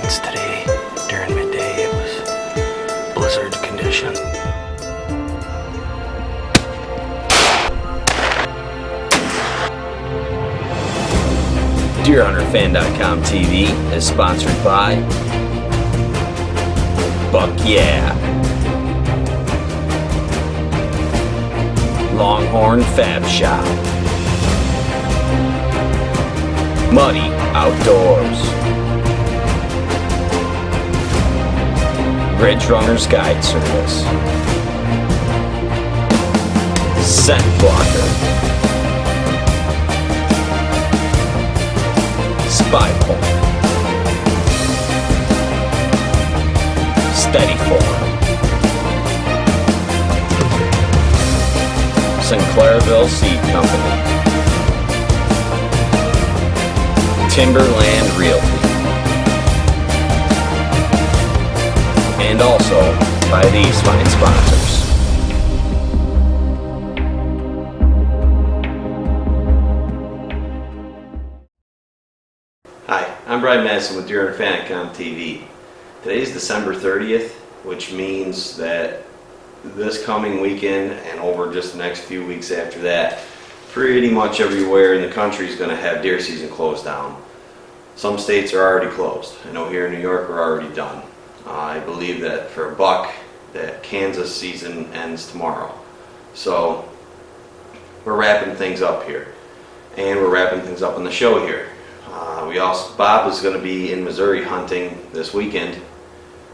nights today. During midday it was blizzard conditions. DeerHunterFan.com TV is sponsored by Buck Yeah, Longhorn Fab Shop, Muddy Outdoors, Ridge Runners Guide Service, Scent Blocker, Spy Point, Steady Form, Sinclairville Seed Company, Timberland Realty, and also by these fine sponsors. Hi, I'm Brian Madison with DeerHunterFan.com TV. Today's December 30th, which means that this coming weekend and over just the next few weeks after that, pretty much everywhere in the country is going to have deer season closed down. Some states are already closed. I know here in New York we're already done. I believe that for a buck, that Kansas season ends tomorrow. So we're wrapping things up here, and we're wrapping things up on the show here. Bob is going to be in Missouri hunting this weekend,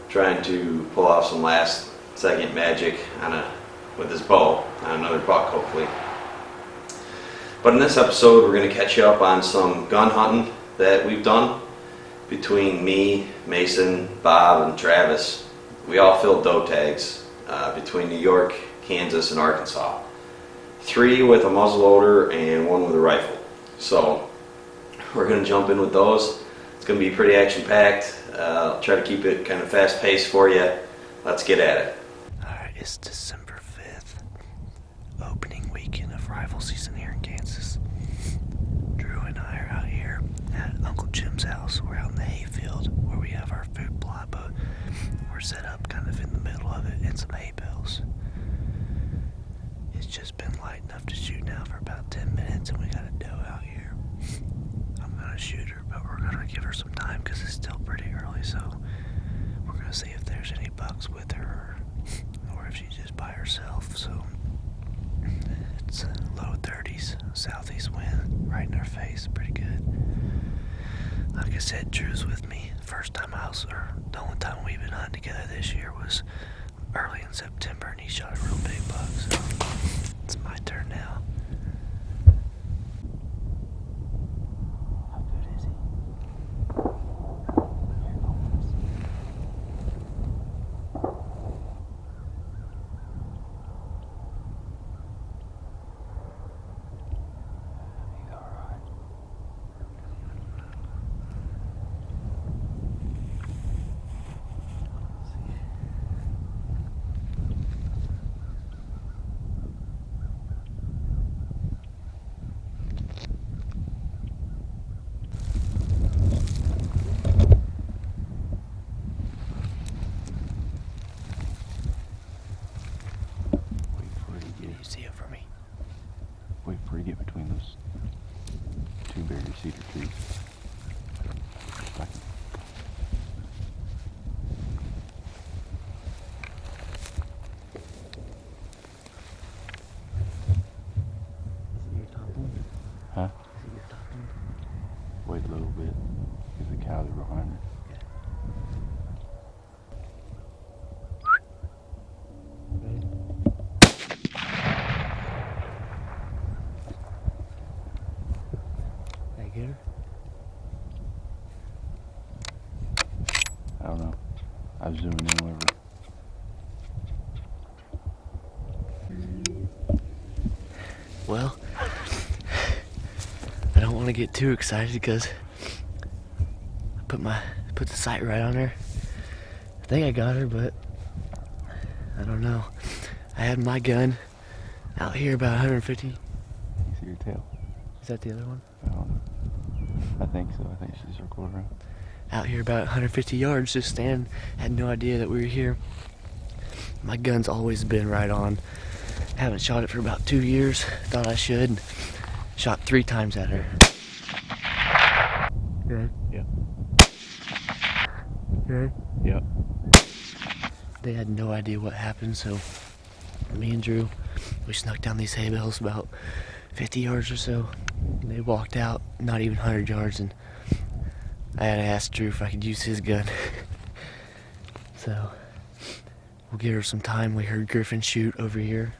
trying to pull off some last second magic with his bow on another buck, hopefully. But in this episode, we're going to catch you up on some gun hunting that we've done between me, Mason, Bob, and Travis. We all filled doe tags between New York, Kansas, and Arkansas. 3 with a muzzleloader and 1 with a rifle. So we're going to jump in with those. It's going to be pretty action-packed. I'll try to keep it kind of fast-paced for you. Let's get at it. Alright, it's December 5th, opening weekend of rifle season here in Kansas. Drew and I are out here at Uncle Jim's house. We're out in the hayfield where we have our food plot, but we're set up kind of in the middle of it in some hay bales. It's just been light enough to shoot now for about 10 minutes, and we got a doe out here. I'm gonna shoot her, but we're gonna give her some time because it's still pretty early, so we're gonna see if there's any bucks with her or if she's just by herself. So it's low 30s, southeast wind right in our face, pretty good. Like I said, Drew's with me. The only time we've been hunting together this year was early in September, and he shot a real big buck, so it's my turn now. How good is he? He's alright. Wait for you to get between those 2 barrier cedar trees. Back. Is it your top one? Huh? Is it your top one? Wait a little bit. There's a cow there behind her. Get her? I don't know. I was zooming in whenever. Well, I don't want to get too excited because I put the sight right on her. I think I got her, but I don't know. I had my gun out here about 150. You see her tail? Is that the other one? I don't know. I think so. I think she circled around. out here about 150 yards, just standing. Had no idea that we were here. My gun's always been right on. Haven't shot it for about 2 years. Thought I should. Shot 3 times at her. Good. Yep. Good. Yep. They had no idea what happened, so me and Drew, we snuck down these hay bales about 50 yards or so. They walked out, not even 100 yards, and I had to ask Drew if I could use his gun. So we'll give her some time. We heard Griffin shoot over here.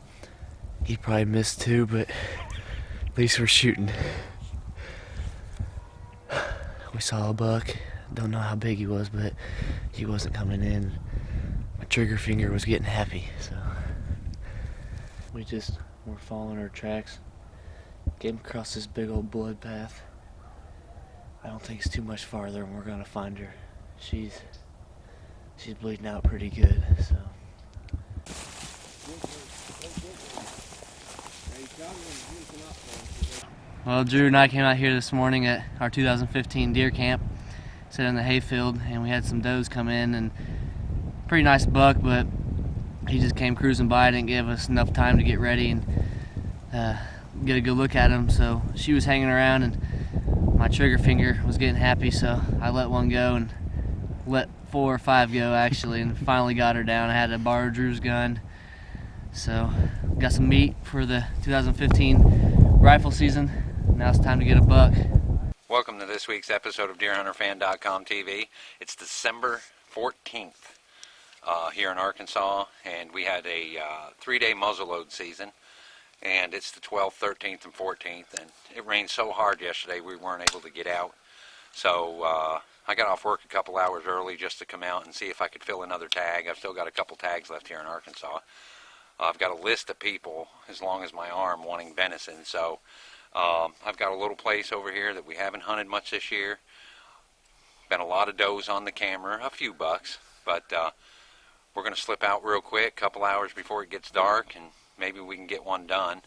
He probably missed too, but at least we're shooting. We saw a buck. Don't know how big he was, but he wasn't coming in. My trigger finger was getting happy, so we're following our tracks. Came across this big old blood path. I don't think it's too much farther, and we're gonna find her. She's bleeding out pretty good, so. Well, Drew and I came out here this morning at our 2015 deer camp, sat in the hayfield, and we had some does come in, and pretty nice buck, but he just came cruising by, didn't give us enough time to get ready and get a good look at him. So she was hanging around, and my trigger finger was getting happy, so I let one go and let 4 or 5 go actually, and finally got her down. I had to borrow Drew's gun, so got some meat for the 2015 rifle season. Now it's time to get a buck. Welcome to this week's episode of DeerHunterFan.com TV. It's December 14th here in Arkansas, and we had a 3-day muzzleload season, and it's the 12th, 13th, and 14th, and it rained so hard yesterday we weren't able to get out. So I got off work a couple hours early just to come out and see if I could fill another tag. I've still got a couple tags left here in Arkansas. I've got a list of people as long as my arm wanting venison, so I've got a little place over here that we haven't hunted much this year. Been a lot of does on the camera, a few bucks, but we're going to slip out real quick, a couple hours before it gets dark, and maybe we can get one done.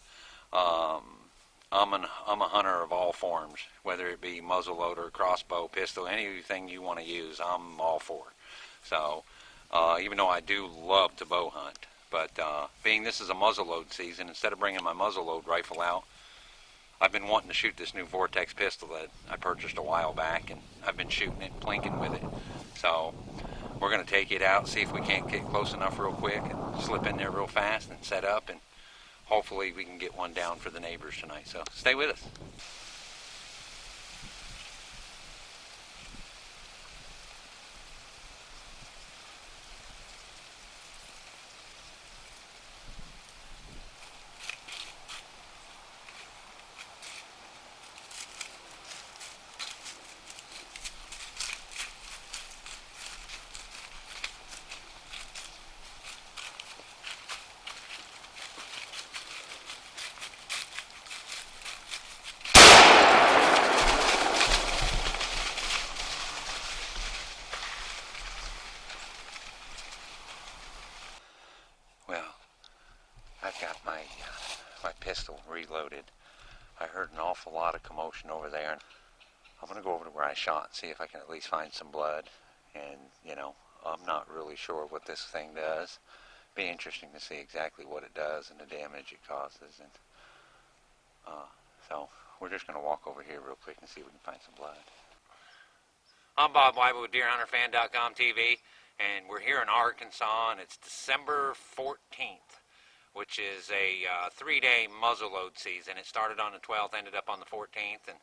I'm a hunter of all forms, whether it be muzzleloader, crossbow, pistol, anything you want to use, I'm all for. So even though I do love to bow hunt, but being this is a muzzleload season, instead of bringing my muzzleload rifle out, I've been wanting to shoot this new Vortex pistol that I purchased a while back, and I've been shooting it and plinking with it. So we're going to take it out, see if we can't get close enough real quick and slip in there real fast and set up, and hopefully we can get one down for the neighbors tonight. So stay with us. I've got my pistol reloaded. I heard an awful lot of commotion over there, and I'm going to go over to where I shot and see if I can at least find some blood. And, you know, I'm not really sure what this thing does. Be interesting to see exactly what it does and the damage it causes. And so we're just going to walk over here real quick and see if we can find some blood. I'm Bob Weibel with DeerHunterFan.com TV, and we're here in Arkansas, and it's December 14th. Which is a 3-day muzzleload season. It started on the 12th, ended up on the 14th. And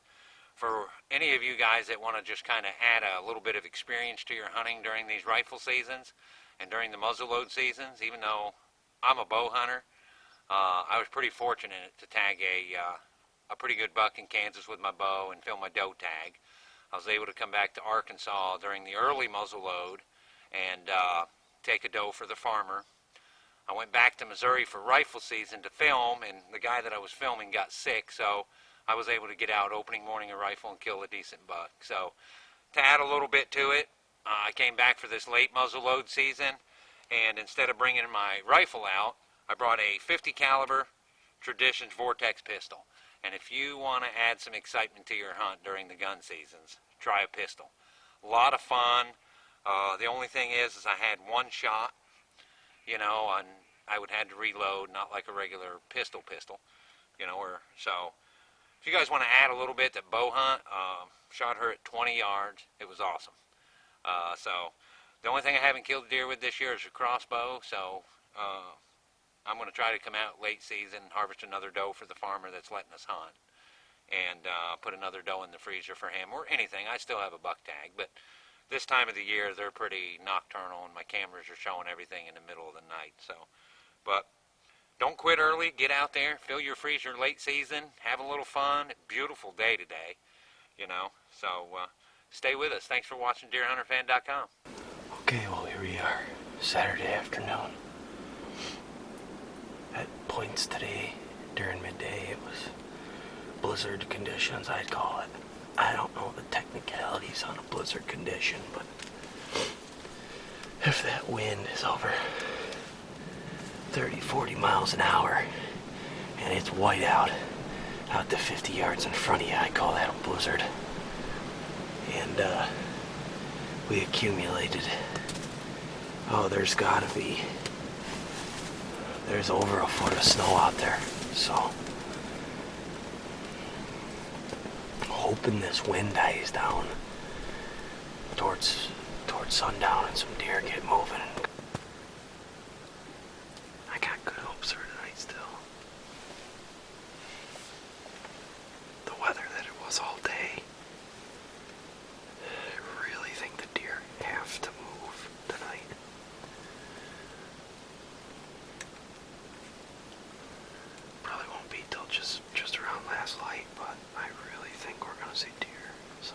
for any of you guys that want to just kind of add a little bit of experience to your hunting during these rifle seasons and during the muzzleload seasons, even though I'm a bow hunter, I was pretty fortunate to tag a pretty good buck in Kansas with my bow and fill my doe tag. I was able to come back to Arkansas during the early muzzleload and take a doe for the farmer. I went back to Missouri for rifle season to film, and the guy that I was filming got sick, so I was able to get out opening morning a rifle and kill a decent buck. So to add a little bit to it, I came back for this late muzzleload season, and instead of bringing my rifle out, I brought a 50 caliber Traditions Vortex pistol. And if you want to add some excitement to your hunt during the gun seasons, try a pistol. A lot of fun. The only thing is I had one shot, you know, and I would have to reload, not like a regular pistol, you know, so if you guys want to add a little bit to bow hunt, shot her at 20 yards. It was awesome. So the only thing I haven't killed a deer with this year is a crossbow, so I'm going to try to come out late season, harvest another doe for the farmer that's letting us hunt, and put another doe in the freezer for him, or anything. I still have a buck tag, but this time of the year they're pretty nocturnal, and my cameras are showing everything in the middle of the night. So, but don't quit early. Get out there, fill your freezer late season, have a little fun. Beautiful day today, you know. So stay with us. Thanks for watching DeerHunterFan.com. Okay, well, here we are, Saturday afternoon. At points today, during midday, it was blizzard conditions, I'd call it. I don't know the technicalities on a blizzard condition, but if that wind is over 30, 40 miles an hour, and it's white out to 50 yards in front of you, I call that a blizzard. And we accumulated, there's over a foot of snow out there, so hoping this wind dies down towards sundown and some deer get moving. I got good hopes for tonight still. The weather that it was all day, I really think the deer have to move tonight. Probably won't be till just around last light, but I really think we're gonna see deer, so.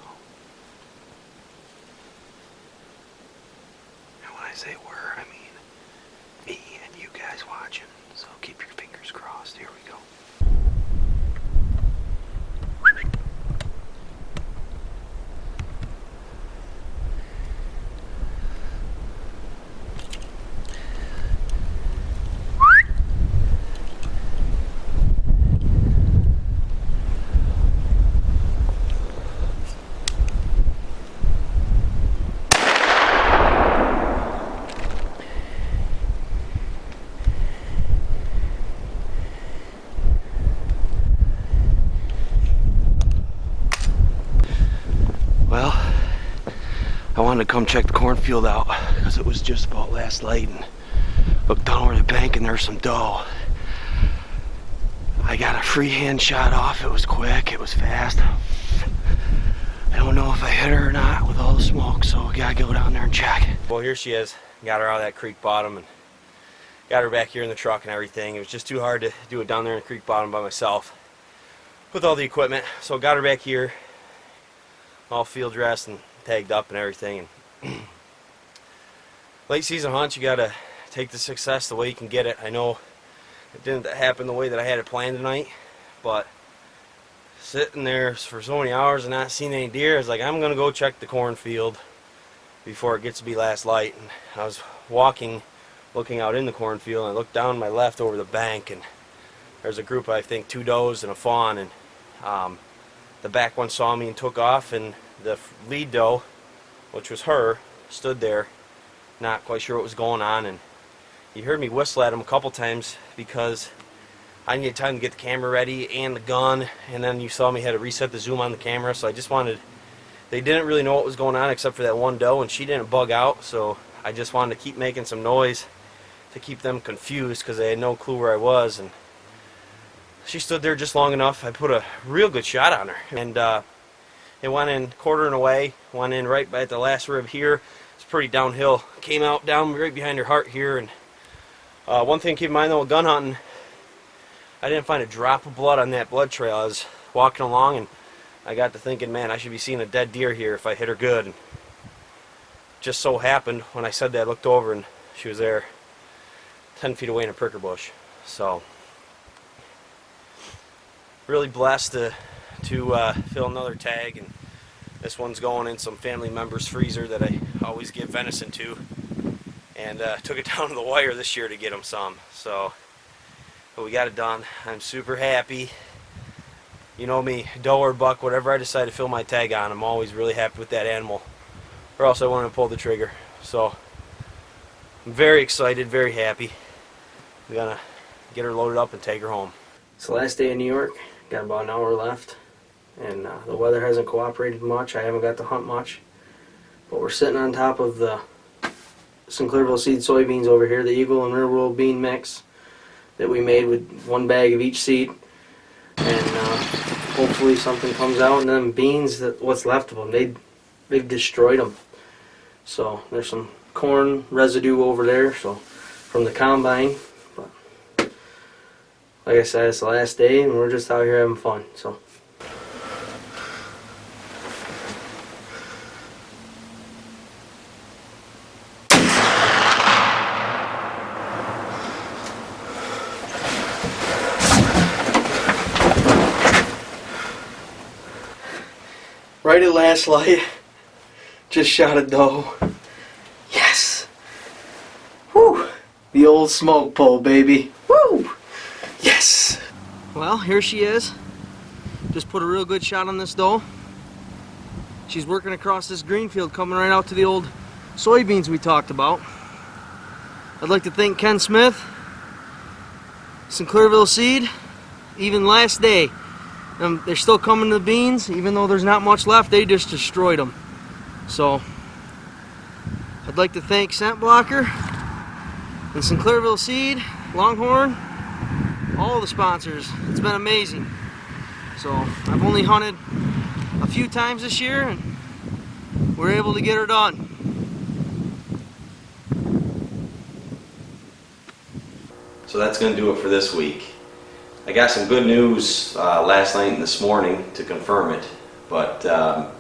And when I say we're, I mean me and you guys watching, so keep your fingers crossed. Here we go. Well, I wanted to come check the cornfield out because it was just about last light, and looked down over the bank and there's some doe. I got a freehand shot off. It was quick, it was fast. I don't know if I hit her or not with all the smoke, so we gotta go down there and check. Well, here she is. Got her out of that creek bottom and got her back here in the truck and everything. It was just too hard to do it down there in the creek bottom by myself with all the equipment. So got her back here, all field dressed and tagged up and everything. And late season hunts, you gotta take the success the way you can get it. I know it didn't happen the way that I had it planned tonight, but sitting there for so many hours and not seeing any deer, I was like, I'm gonna go check the cornfield before it gets to be last light. And I was walking, looking out in the cornfield, and I looked down my left over the bank, and there's a group of, I think, 2 does and a fawn, and the back one saw me and took off, and the lead doe, which was her, stood there, not quite sure what was going on. And you heard me whistle at him a couple times because I needed time to get the camera ready and the gun, and then you saw me had to reset the zoom on the camera, so I just wanted, they didn't really know what was going on except for that one doe, and she didn't bug out, so I just wanted to keep making some noise to keep them confused because they had no clue where I was. And she stood there just long enough. I put a real good shot on her, and it went in quartering away, went in right by the last rib here. It's pretty downhill, came out down right behind her heart here. And one thing to keep in mind though with gun hunting, I didn't find a drop of blood on that blood trail. I was walking along and I got to thinking, man, I should be seeing a dead deer here if I hit her good. And just so happened when I said that, I looked over and she was there 10 feet away in a pricker bush. So really blessed to fill another tag, and this one's going in some family member's freezer that I always give venison to, and took it down to the wire this year to get them some. So, but we got it done. I'm super happy. You know me, doe or buck, whatever I decide to fill my tag on, I'm always really happy with that animal or else I wouldn't have pulled the trigger. So I'm very excited, very happy. We're gonna get her loaded up and take her home. It's the last day in New York. Got about an hour left, and the weather hasn't cooperated much. I haven't got to hunt much, but we're sitting on top of the Sinclairville seed soybeans over here, the Eagle and Real World bean mix that we made with 1 bag of each seed, and hopefully something comes out. And them beans, that what's left of them, they've destroyed them. So there's some corn residue over there, so from the combine. But like I said, it's the last day, and we're just out here having fun. So. Right at last light, just shot a doe. Yes! Woo! The old smoke pole, baby. Woo! Yes! Well, here she is. Just put a real good shot on this doe. She's working across this green field, coming right out to the old soybeans we talked about. I'd like to thank Ken Smith, Sinclairville Seed, even last day. They're still coming to the beans, even though there's not much left. They just destroyed them. So I'd like to thank Scent Blocker and Sinclairville Seed, Longhorn, all the sponsors. It's been amazing. So I've only hunted a few times this year, and we're able to get her done. So that's going to do it for this week. I got some good news last night and this morning to confirm it, but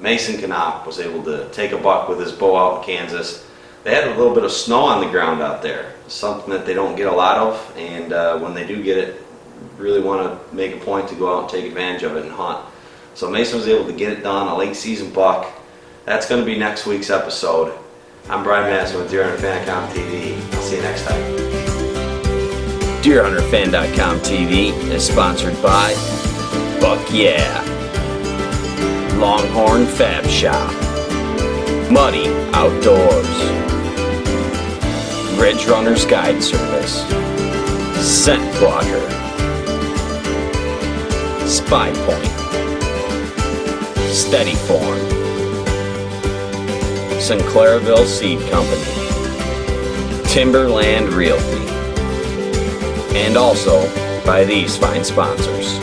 Mason Knopp was able to take a buck with his bow out in Kansas. They had a little bit of snow on the ground out there, something that they don't get a lot of, and when they do get it, really want to make a point to go out and take advantage of it and hunt. So Mason was able to get it done, a late season buck. That's going to be next week's episode. I'm Brian Madison with DeerHunterFan.com TV. I'll see you next time. DeerHunterFan.com TV is sponsored by Buck Yeah, Longhorn Fab Shop, Muddy Outdoors, Ridge Runners Guide Service, Scent Blocker, Spy Point, Steady Form, Sinclairville Seed Company, Timberland Realty, and also by these fine sponsors.